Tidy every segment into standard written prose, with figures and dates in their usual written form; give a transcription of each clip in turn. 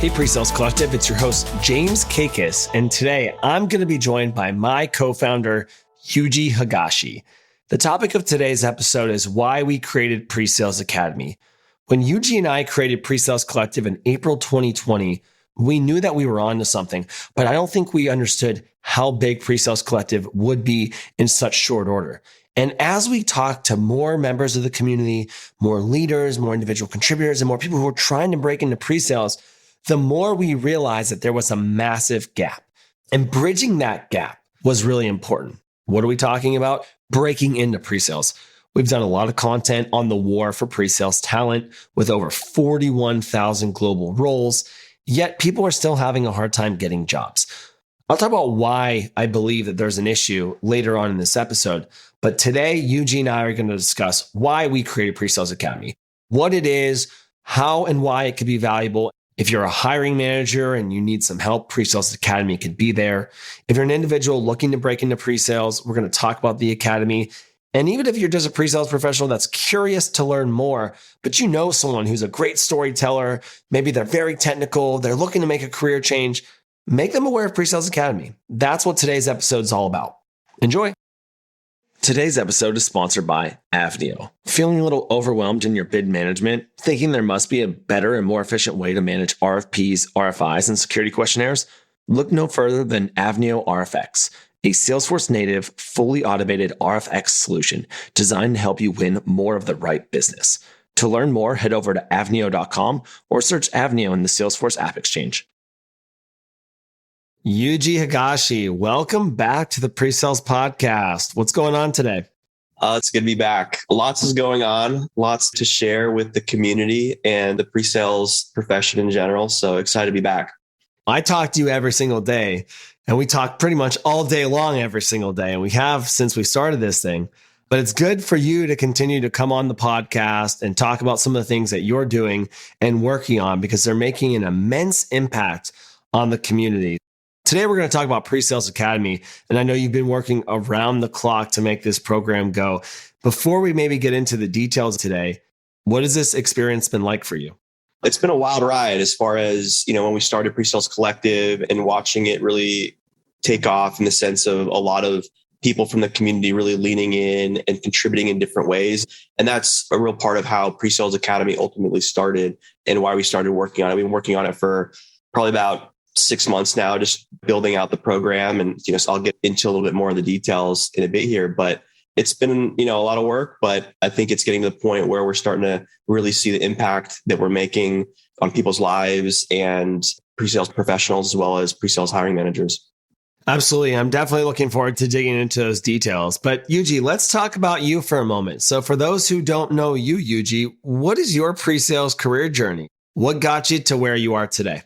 Hey, PreSales Collective, it's your host, James Kakis, and today I'm going to be joined by my co-founder, Yuji Higashi. The topic of today's episode is why we created PreSales Academy. When Yuji and I created PreSales Collective in April 2020, we knew that we were onto something, but I don't think we understood how big PreSales Collective would be in such short order. And as we talked to more members of the community, more leaders, more individual contributors, and more people who are trying to break into pre-sales, the more we realized that there was a massive gap. And bridging that gap was really important. What are we talking about? Breaking into pre-sales. We've done a lot of content on the war for pre-sales talent with over 41,000 global roles, yet people are still having a hard time getting jobs. I'll talk about why I believe that there's an issue later on in this episode. But today, Yuji and I are going to discuss why we created PreSales Academy, what it is, how and why it could be valuable. If you're a hiring manager and you need some help, PreSales Academy could be there. If you're an individual looking to break into pre-sales, we're going to talk about the Academy. And even if you're just a pre-sales professional that's curious to learn more, but you know someone who's a great storyteller, maybe they're very technical, they're looking to make a career change, make them aware of PreSales Academy. That's what today's episode is all about. Enjoy. Today's episode is sponsored by Avneo. Feeling a little overwhelmed in your bid management? Thinking there must be a better and more efficient way to manage RFPs, RFIs, and security questionnaires? Look no further than Avneo RFX, a Salesforce native, fully automated RFX solution designed to help you win more of the right business. To learn more, head over to avneo.com or search Avneo in the Salesforce App Exchange. Yuji Higashi, welcome back to the PreSales Podcast. What's going on today? It's good to be back. Lots is going on, lots to share with the community and the pre-sales profession in general. So excited to be back. I talk to you every single day, and we talk pretty much all day long every single day. And we have since we started this thing. But it's good for you to continue to come on the podcast and talk about some of the things that you're doing and working on because they're making an immense impact on the community. Today, we're going to talk about PreSales Academy, and I know you've been working around the clock to make this program go. Before we maybe get into the details today, what has this experience been like for you? It's been a wild ride as far as, when we started PreSales Collective and watching it really take off in the sense of a lot of people from the community really leaning in and contributing in different ways. And that's a real part of how PreSales Academy ultimately started and why we started working on it. We've been working on it for probably about 6 months now, just building out the program. And, so I'll get into a little bit more of the details in a bit here, but it's been, a lot of work, but I think it's getting to the point where we're starting to really see the impact that we're making on people's lives and pre-sales professionals, as well as pre-sales hiring managers. Absolutely. I'm definitely looking forward to digging into those details. But Yuji, let's talk about you for a moment. So for those who don't know you, Yuji, what is your pre-sales career journey? What got you to where you are today?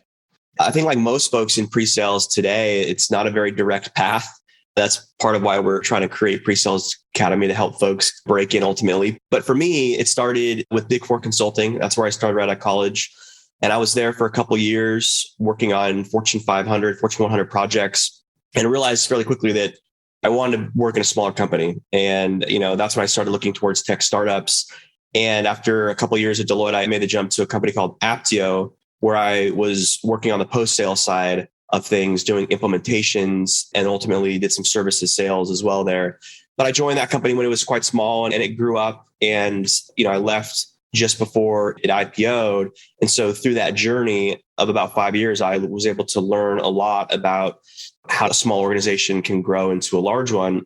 I think like most folks in pre-sales today, it's not a very direct path. That's part of why we're trying to create PreSales Academy to help folks break in ultimately. But for me, it started with Big Four Consulting. That's where I started right out of college. And I was there for a couple of years working on Fortune 500, Fortune 100 projects, and realized fairly quickly that I wanted to work in a smaller company. And, that's when I started looking towards tech startups. And after a couple of years at Deloitte, I made the jump to a company called Apptio, where I was working on the post-sale side of things, doing implementations, and ultimately did some services sales as well there. But I joined that company when it was quite small and it grew up. And, I left just before it IPO'd. And so through that journey of about 5 years, I was able to learn a lot about how a small organization can grow into a large one.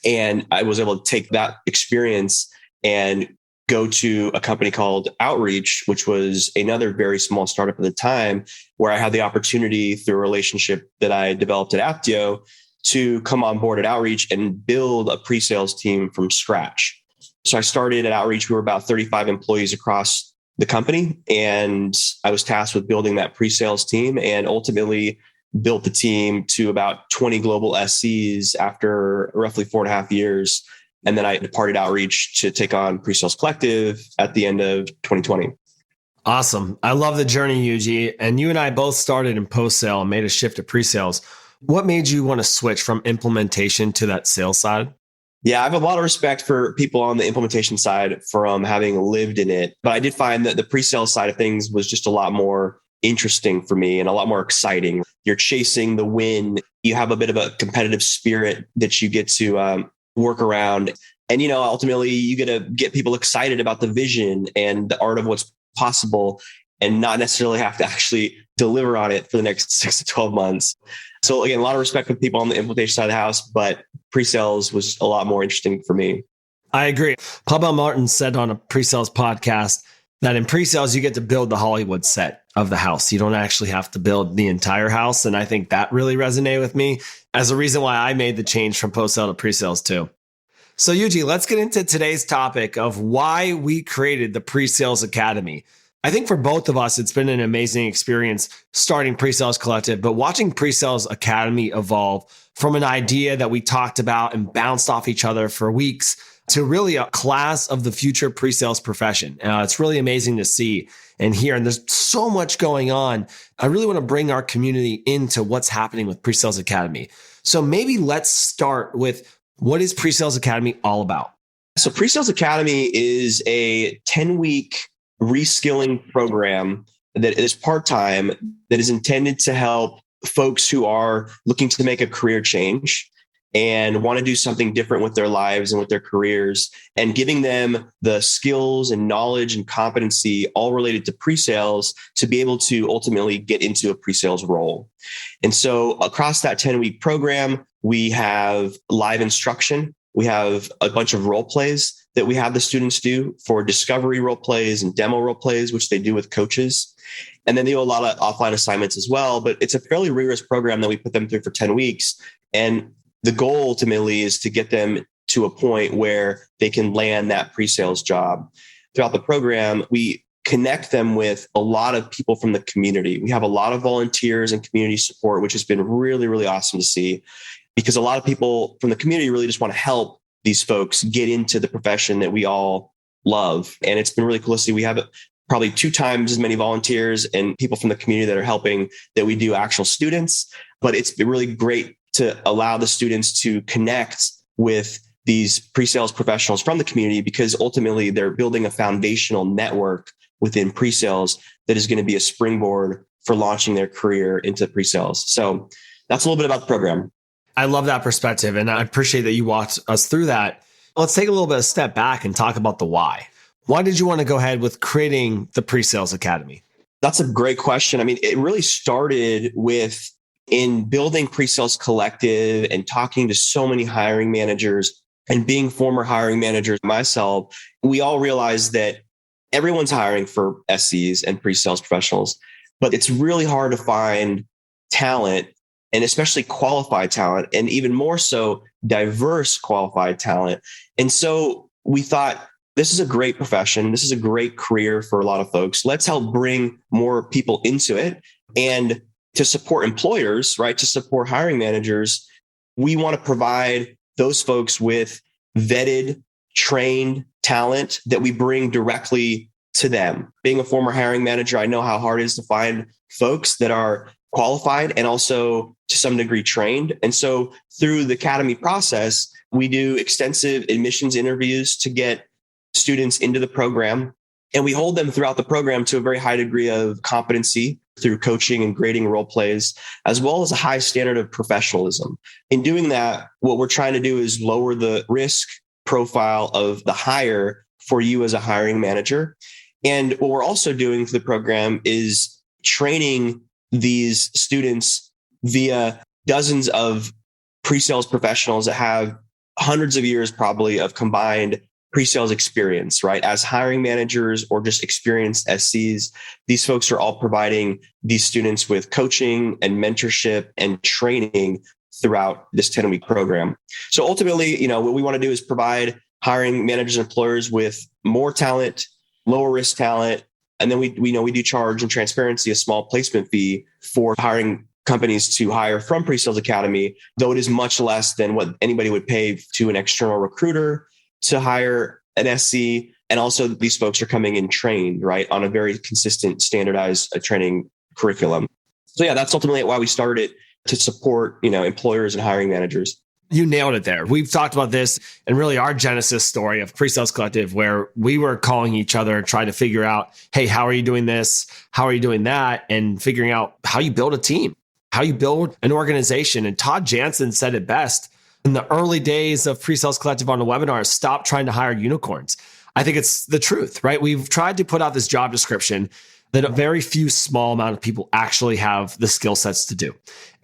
And I was able to take that experience and go to a company called Outreach, which was another very small startup at the time, where I had the opportunity through a relationship that I developed at Apptio to come on board at Outreach and build a pre-sales team from scratch. So I started at Outreach. We were about 35 employees across the company, and I was tasked with building that pre-sales team and ultimately built the team to about 20 global SCs after roughly 4.5 years. And then I departed Outreach to take on PreSales Collective at the end of 2020. Awesome. I love the journey, Yuji. And you and I both started in post-sale and made a shift to pre-sales. What made you want to switch from implementation to that sales side? Yeah, I have a lot of respect for people on the implementation side from having lived in it. But I did find that the pre-sales side of things was just a lot more interesting for me and a lot more exciting. You're chasing the win. You have a bit of a competitive spirit that you get to work around. And, ultimately you get to get people excited about the vision and the art of what's possible and not necessarily have to actually deliver on it for the next 6 to 12 months. So again, a lot of respect with people on the implementation side of the house, but pre-sales was a lot more interesting for me. I agree. Paul Martin said on a pre-sales podcast that in pre-sales, you get to build the Hollywood set of the house. You don't actually have to build the entire house. And I think that really resonated with me as a reason why I made the change from post-sale to pre-sales too. So Yuji, let's get into today's topic of why we created the PreSales Academy. I think for both of us, it's been an amazing experience starting PreSales Collective, but watching PreSales Academy evolve from an idea that we talked about and bounced off each other for weeks to really a class of the future pre-sales profession. It's really amazing to see and hear. And there's so much going on. I really want to bring our community into what's happening with PreSales Academy. So maybe let's start with what is PreSales Academy all about? So PreSales Academy is a 10-week reskilling program that is part-time that is intended to help folks who are looking to make a career change and want to do something different with their lives and with their careers, and giving them the skills and knowledge and competency all related to pre-sales to be able to ultimately get into a pre-sales role. And so across that 10-week program, we have live instruction. We have a bunch of role plays that we have the students do for discovery role plays and demo role plays, which they do with coaches. And then they do a lot of offline assignments as well. But it's a fairly rigorous program that we put them through for 10 weeks. And the goal ultimately is to get them to a point where they can land that pre-sales job. Throughout the program, we connect them with a lot of people from the community. We have a lot of volunteers and community support, which has been really, really awesome to see, because a lot of people from the community really just want to help these folks get into the profession that we all love. And it's been really cool to see. We have probably 2 times as many volunteers and people from the community that are helping that we do actual students. But it's been really great to allow the students to connect with these pre-sales professionals from the community, because ultimately they're building a foundational network within pre-sales that is going to be a springboard for launching their career into pre-sales. So that's a little bit about the program. I love that perspective, and I appreciate that you walked us through that. Let's take a little bit of a step back and talk about the why. Why did you want to go ahead with creating the PreSales Academy? That's a great question. I mean, it really started with in building PreSales Collective and talking to so many hiring managers and being former hiring managers myself. We all realized that everyone's hiring for SCs and pre-sales professionals, but it's really hard to find talent, and especially qualified talent, and even more so diverse qualified talent. And so we thought, this is a great profession. This is a great career for a lot of folks. Let's help bring more people into it. And to support employers, right, to support hiring managers, we want to provide those folks with vetted, trained talent that we bring directly to them. Being a former hiring manager, I know how hard it is to find folks that are qualified and also to some degree trained. And so through the academy process, we do extensive admissions interviews to get students into the program. And we hold them throughout the program to a very high degree of competency through coaching and grading role plays, as well as a high standard of professionalism. In doing that, what we're trying to do is lower the risk profile of the hire for you as a hiring manager. And what we're also doing for the program is training these students via dozens of pre-sales professionals that have hundreds of years probably of combined pre-sales experience, right? As hiring managers or just experienced SCs, these folks are all providing these students with coaching and mentorship and training throughout this 10-week program. So ultimately, what we want to do is provide hiring managers and employers with more talent, lower risk talent. And then we do charge in transparency a small placement fee for hiring companies to hire from PreSales Academy, though it is much less than what anybody would pay to an external recruiter to hire an SC. And also these folks are coming in trained, right, on a very consistent, standardized training curriculum. So yeah, that's ultimately why we started it, to support, employers and hiring managers. You nailed it there. We've talked about this and really our genesis story of PreSales Collective, where we were calling each other, trying to figure out, hey, how are you doing this? How are you doing that? And figuring out how you build a team, how you build an organization. And Todd Jansen said it best in the early days of PreSales Collective on the webinar, stop trying to hire unicorns. I think it's the truth, right? We've tried to put out this job description that a very few small amount of people actually have the skill sets to do.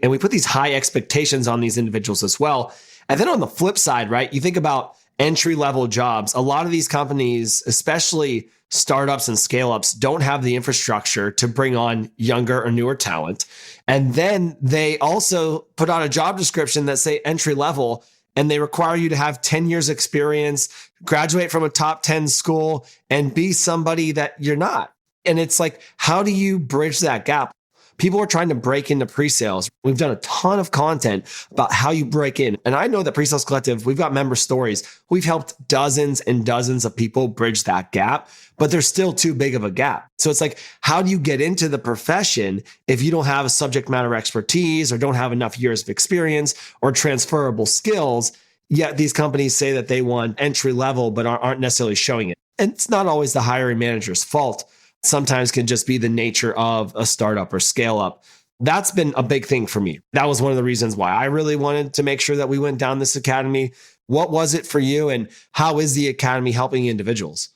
And we put these high expectations on these individuals as well. And then on the flip side, right, you think about entry-level jobs. A lot of these companies, especially startups and scale-ups, don't have the infrastructure to bring on younger or newer talent. And then they also put out a job description that say entry-level, and they require you to have 10 years experience, graduate from a top 10 school, and be somebody that you're not. And it's like, how do you bridge that gap? People are trying to break into pre-sales. We've done a ton of content about how you break in. And I know that PreSales Collective, we've got member stories. We've helped dozens and dozens of people bridge that gap, but there's still too big of a gap. So it's like, how do you get into the profession if you don't have a subject matter expertise or don't have enough years of experience or transferable skills? Yet these companies say that they want entry level, but aren't necessarily showing it. And it's not always the hiring manager's fault. Sometimes can just be the nature of a startup or scale up. That's been a big thing for me. That was one of the reasons why I really wanted to make sure that we went down this academy. What was it for you, and how is the academy helping individuals?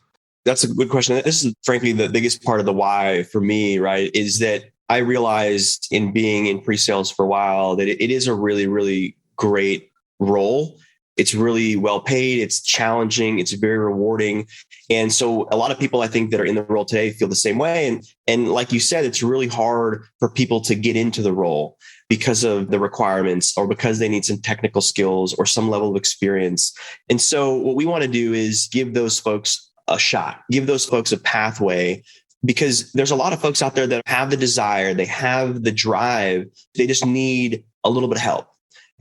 That's a good question. This is frankly the biggest part of the why for me, right? Is that I realized in being in pre-sales for a while that it is a really, really great role. It's really well paid. It's challenging. It's very rewarding. And so a lot of people I think that are in the role today feel the same way. And like you said, it's really hard for people to get into the role because of the requirements or because they need some technical skills or some level of experience. And so what we want to do is give those folks a shot, give those folks a pathway, because there's a lot of folks out there that have the desire, they have the drive, they just need a little bit of help.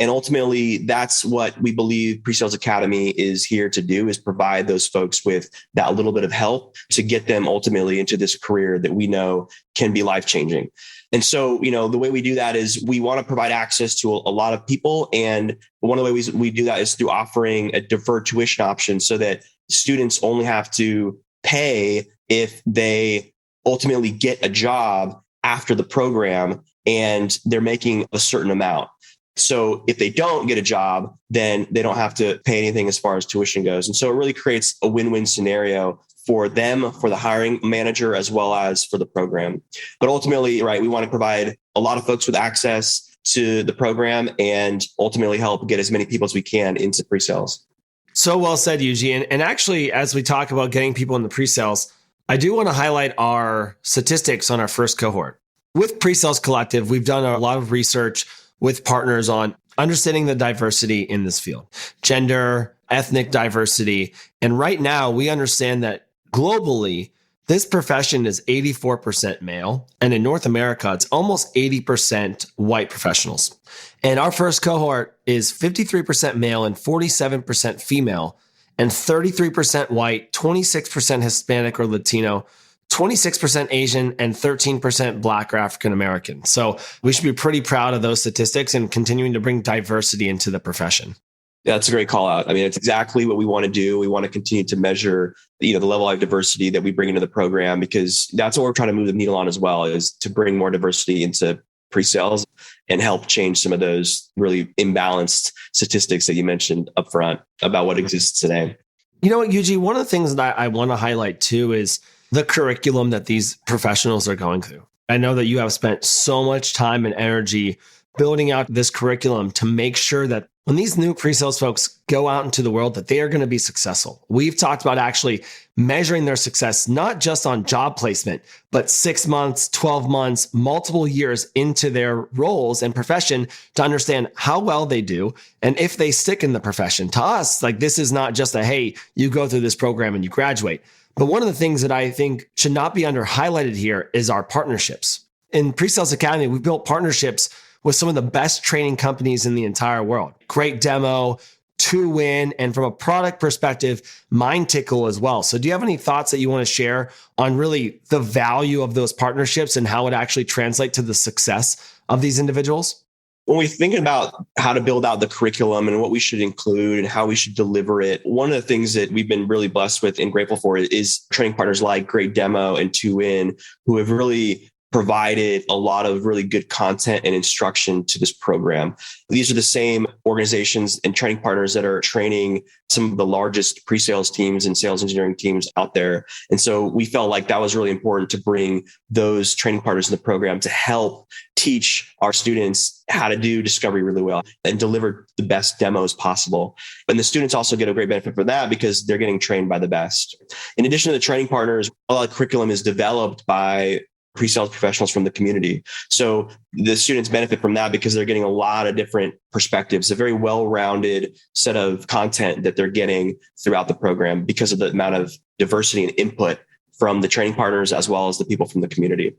And ultimately, that's what we believe PreSales Academy is here to do, is provide those folks with that little bit of help to get them ultimately into this career that we know can be life-changing. And so, the way we do that is we want to provide access to a lot of people. And one of the ways we do that is through offering a deferred tuition option so that students only have to pay if they ultimately get a job after the program and they're making a certain amount. So if they don't get a job, then they don't have to pay anything as far as tuition goes. And so it really creates a win-win scenario for them, for the hiring manager, as well as for the program. But ultimately, right, we want to provide a lot of folks with access to the program and ultimately help get as many people as we can into pre-sales. So well said, Yuji. And actually, as we talk about getting people into pre-sales, I do want to highlight our statistics on our first cohort. With PreSales Collective, we've done a lot of research with partners on understanding the diversity in this field, gender, ethnic diversity. And right now we understand that globally, this profession is 84% male. And in North America, it's almost 80% white professionals. And our first cohort is 53% male and 47% female, and 33% white, 26% Hispanic or Latino, 26% Asian, and 13% Black or African American. So we should be pretty proud of those statistics and continuing to bring diversity into the profession. Yeah, that's a great call out. I mean, it's exactly what we want to do. We want to continue to measure, the level of diversity that we bring into the program, because that's what we're trying to move the needle on as well, is to bring more diversity into pre-sales and help change some of those really imbalanced statistics that you mentioned up front about what exists today. You know what, Yuji, one of the things that I want to highlight too is the curriculum that these professionals are going through. I know that you have spent so much time and energy building out this curriculum to make sure that when these new pre-sales folks go out into the world, that they are going to be successful. We've talked about actually measuring their success, not just on job placement, but 6 months, 12 months, multiple years into their roles and profession to understand how well they do. And if they stick in the profession. To us, like, this is not just a, hey, you go through this program and you graduate. But one of the things that I think should not be under highlighted here is our partnerships. In PreSales Academy, we've built partnerships with some of the best training companies in the entire world. Great Demo, 2Win, and from a product perspective, MindTickle as well. So do you have any thoughts that you want to share on really the value of those partnerships and how it actually translates to the success of these individuals? When we think about how to build out the curriculum and what we should include and how we should deliver it, one of the things that we've been really blessed with and grateful for is training partners like Great Demo and 2In, who have really provided a lot of really good content and instruction to this program. These are the same organizations and training partners that are training some of the largest pre-sales teams and sales engineering teams out there. And so we felt like that was really important to bring those training partners in the program to help teach our students how to do discovery really well and deliver the best demos possible. And the students also get a great benefit for that because they're getting trained by the best. In addition to the training partners, a lot of curriculum is developed by pre-sales professionals from the community. So the students benefit from that because they're getting a lot of different perspectives, a very well-rounded set of content that they're getting throughout the program because of the amount of diversity and input from the training partners as well as the people from the community.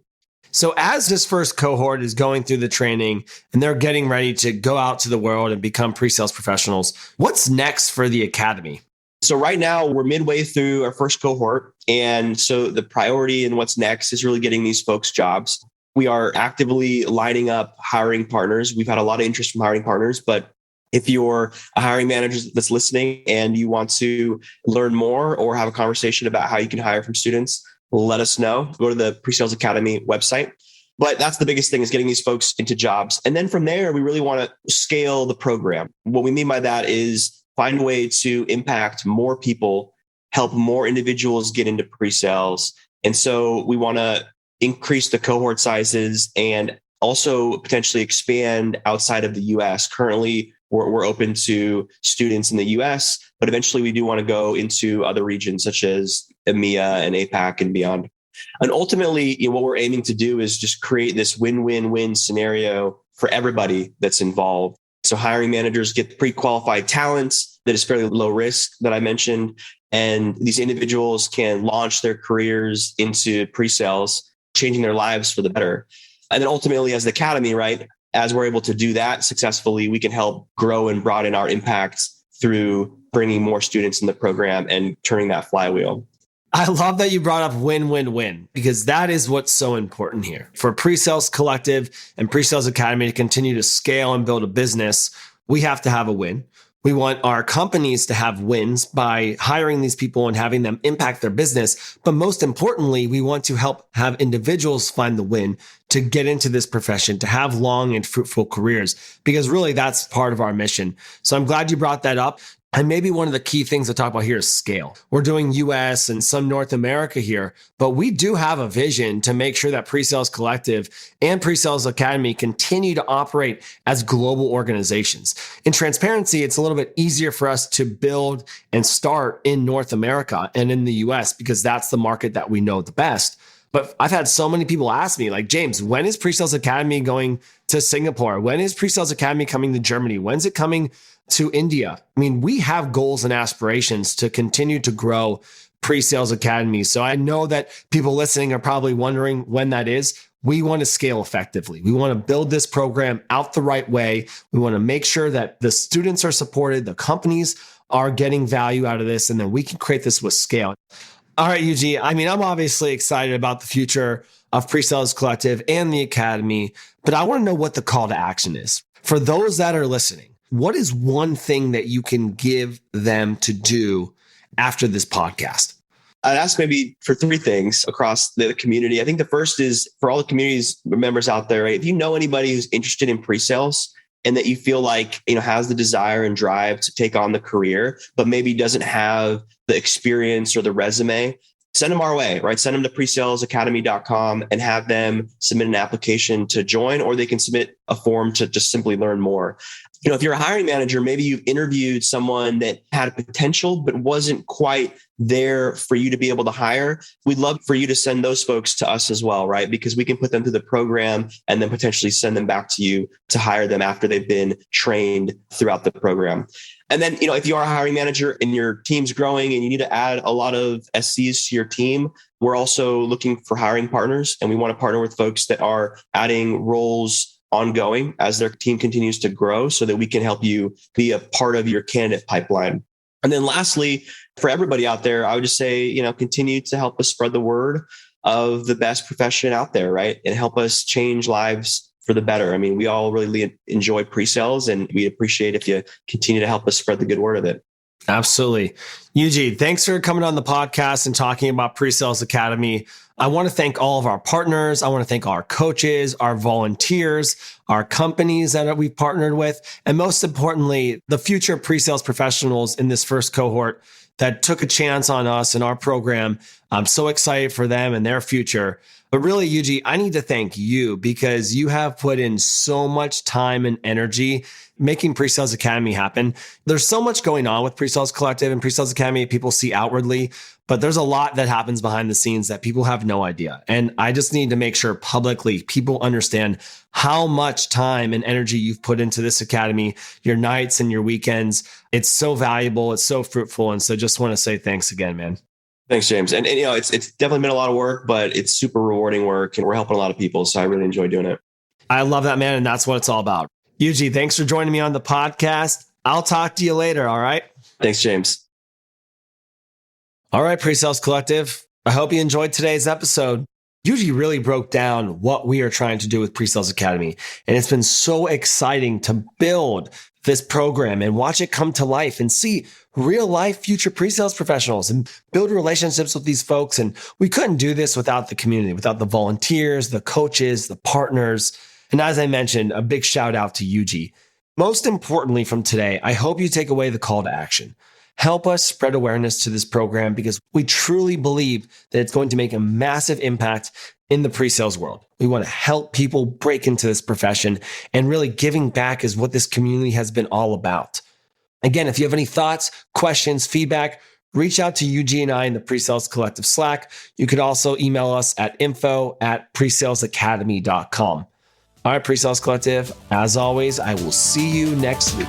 So as this first cohort is going through the training and they're getting ready to go out to the world and become pre-sales professionals, what's next for the Academy? So right now we're midway through our first cohort. And so the priority and what's next is really getting these folks jobs. We are actively lining up hiring partners. We've had a lot of interest from hiring partners, but if you're a hiring manager that's listening and you want to learn more or have a conversation about how you can hire from students, let us know. Go to the PreSales Academy website. But that's the biggest thing is getting these folks into jobs. And then from there, we really want to scale the program. What we mean by that is find a way to impact more people, help more individuals get into pre-sales. And so we want to increase the cohort sizes and also potentially expand outside of the US. Currently, we're open to students in the US, but eventually we do want to go into other regions such as EMEA and APAC and beyond. And ultimately, what we're aiming to do is just create this win-win-win scenario for everybody that's involved. So hiring managers get pre-qualified talents that is fairly low risk that I mentioned. And these individuals can launch their careers into pre-sales, changing their lives for the better. And then ultimately as the Academy, right, as we're able to do that successfully, we can help grow and broaden our impact through bringing more students in the program and turning that flywheel. I love that you brought up win-win-win because that is what's so important here. For PreSales Collective and PreSales Academy to continue to scale and build a business, we have to have a win. We want our companies to have wins by hiring these people and having them impact their business. But most importantly, we want to help have individuals find the win to get into this profession, to have long and fruitful careers, because really that's part of our mission. So I'm glad you brought that up. And maybe one of the key things to talk about here is scale. We're doing US and some North America here, but we do have a vision to make sure that PreSales Collective and PreSales Academy continue to operate as global organizations. In transparency, it's a little bit easier for us to build and start in North America and in the US because that's the market that we know the best. But I've had so many people ask me, like, James, when is PreSales Academy going to Singapore? When is PreSales Academy coming to Germany? When's it coming to India? I mean, we have goals and aspirations to continue to grow PreSales Academy. So I know that people listening are probably wondering when that is. We want to scale effectively. We want to build this program out the right way. We want to make sure that the students are supported, the companies are getting value out of this, and then we can create this with scale. All right, Yuji, I mean, I'm obviously excited about the future of PreSales Collective and the Academy, but I want to know what the call to action is. For those that are listening, what is one thing that you can give them to do after this podcast? I'd ask maybe for three things across the community. I think the first is for all the community's members out there, right? If you know anybody who's interested in pre-sales and that you feel like, has the desire and drive to take on the career, but maybe doesn't have the experience or the resume, send them our way, right? Send them to presalesacademy.com and have them submit an application to join, or they can submit a form to just simply learn more. If you're a hiring manager, maybe you've interviewed someone that had potential, but wasn't quite there for you to be able to hire. We'd love for you to send those folks to us as well, right? Because we can put them through the program and then potentially send them back to you to hire them after they've been trained throughout the program. And then, if you are a hiring manager and your team's growing and you need to add a lot of SCs to your team, we're also looking for hiring partners, and we want to partner with folks that are adding roles ongoing as their team continues to grow so that we can help you be a part of your candidate pipeline. And then lastly, for everybody out there, I would just say, continue to help us spread the word of the best profession out there, right? And help us change lives for the better. I mean, we all really enjoy pre-sales, and we appreciate if you continue to help us spread the good word of it. Absolutely. Yuji, thanks for coming on the podcast and talking about PreSales Academy. I want to thank all of our partners. I want to thank our coaches, our volunteers, our companies that we've partnered with, and most importantly, the future pre-sales professionals in this first cohort that took a chance on us and our program. I'm so excited for them and their future. But really, Yuji, I need to thank you because you have put in so much time and energy making PreSales Academy happen. There's so much going on with PreSales Collective and PreSales Academy people see outwardly, but there's a lot that happens behind the scenes that people have no idea. And I just need to make sure publicly people understand how much time and energy you've put into this academy, your nights and your weekends. It's so valuable. It's so fruitful. And so just want to say thanks again, man. Thanks, James. And it's definitely been a lot of work, but it's super rewarding work and we're helping a lot of people. So I really enjoy doing it. I love that, man. And that's what it's all about. Yuji, thanks for joining me on the podcast. I'll talk to you later. All right. Thanks, James. All right, PreSales Collective. I hope you enjoyed today's episode. Yuji really broke down what we are trying to do with PreSales Academy. And it's been so exciting to build this program and watch it come to life and see real life future pre-sales professionals and build relationships with these folks. And we couldn't do this without the community, without the volunteers, the coaches, the partners. And as I mentioned, a big shout out to Yuji. Most importantly from today, I hope you take away the call to action. Help us spread awareness to this program because we truly believe that it's going to make a massive impact in the pre-sales world. We want to help people break into this profession, and really giving back is what this community has been all about. Again, if you have any thoughts, questions, feedback, reach out to Yuji and I in the PreSales Collective Slack. You could also email us at info@presalesacademy.com. All right, PreSales Collective, as always, I will see you next week.